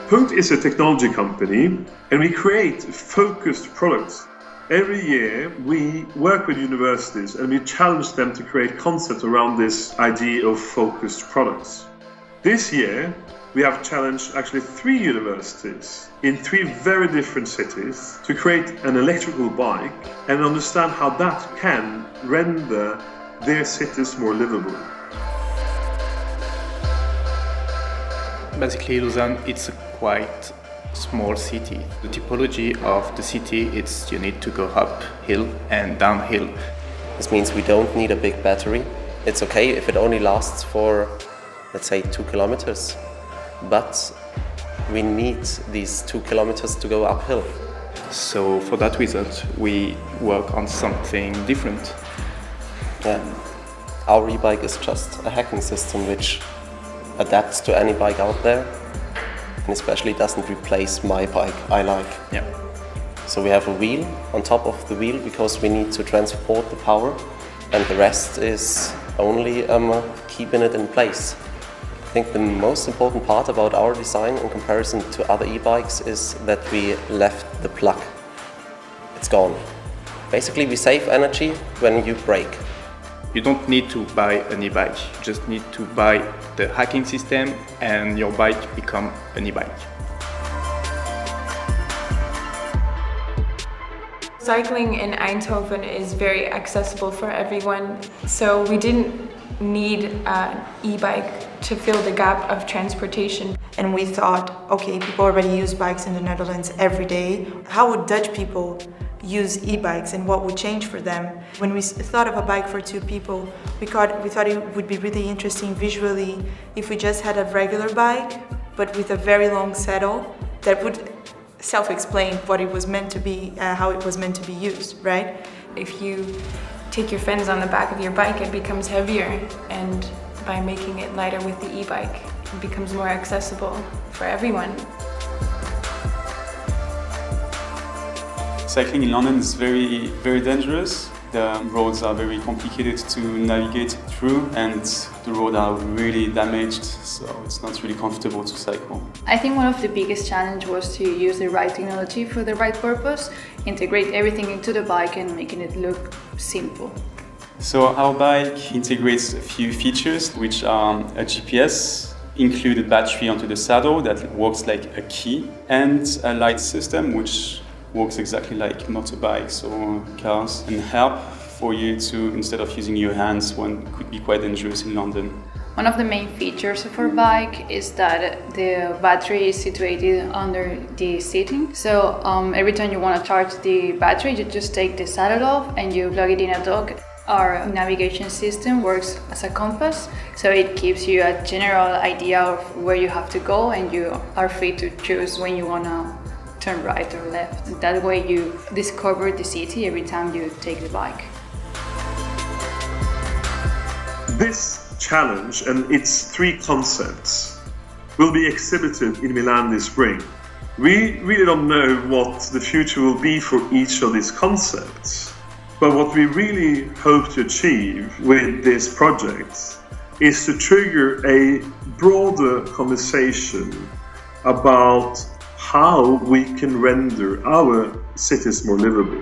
Punkt is a technology company and we create focused products. Every year we work with universities and we challenge them to create concepts around this idea of focused products. This year we have challenged actually 3 universities in 3 very different cities to create an electrical bike and understand how that can render their cities more livable. Basically, Lausanne, it's a quite small city. The typology of the city, it's you need to go uphill and downhill. This means we don't need a big battery. It's okay if it only lasts for, let's say, 2 kilometers. But we need these 2 kilometers to go uphill. So for that reason, we work on something different. Yeah. Our e-bike is just a hacking system which adapts to any bike out there and especially doesn't replace my bike I like. Yeah. So we have a wheel on top of the wheel because we need to transport the power and the rest is only keeping it in place. I think the most important part about our design in comparison to other e-bikes is that we left the plug. It's gone. Basically we save energy when you brake. You don't need to buy an e-bike, you just need to buy the hacking system and your bike becomes an e-bike. Cycling in Eindhoven is very accessible for everyone, so we didn't need an e-bike to fill the gap of transportation. And we thought, okay, people already use bikes in the Netherlands every day. How would Dutch people use e-bikes and what would change for them? When we thought of a bike for 2 people, we thought it would be really interesting visually if we just had a regular bike, but with a very long saddle that would self-explain what it was meant to be, how it was meant to be used, right? If you take your fence on the back of your bike, it becomes heavier, and by making it lighter with the e-bike, it becomes more accessible for everyone. Cycling in London is very dangerous. The roads are very complicated to navigate through and the roads are really damaged, so it's not really comfortable to cycle. I think one of the biggest challenges was to use the right technology for the right purpose, integrate everything into the bike and making it look simple. So our bike integrates a few features, which are a GPS, included battery onto the saddle that works like a key, and a light system which works exactly like motorbikes or cars and help for you to, instead of using your hands, one could be quite dangerous in London. One of the main features of our bike is that the battery is situated under the seating. So every time you want to charge the battery, you just take the saddle off and you plug it in a dock. Our navigation system works as a compass, so it gives you a general idea of where you have to go and you are free to choose when you want to turn right or left. That way you discover the city every time you take the bike. This challenge and its 3 concepts will be exhibited in Milan this spring. We really don't know what the future will be for each of these concepts, but what we really hope to achieve with this project is to trigger a broader conversation about how we can render our cities more livable.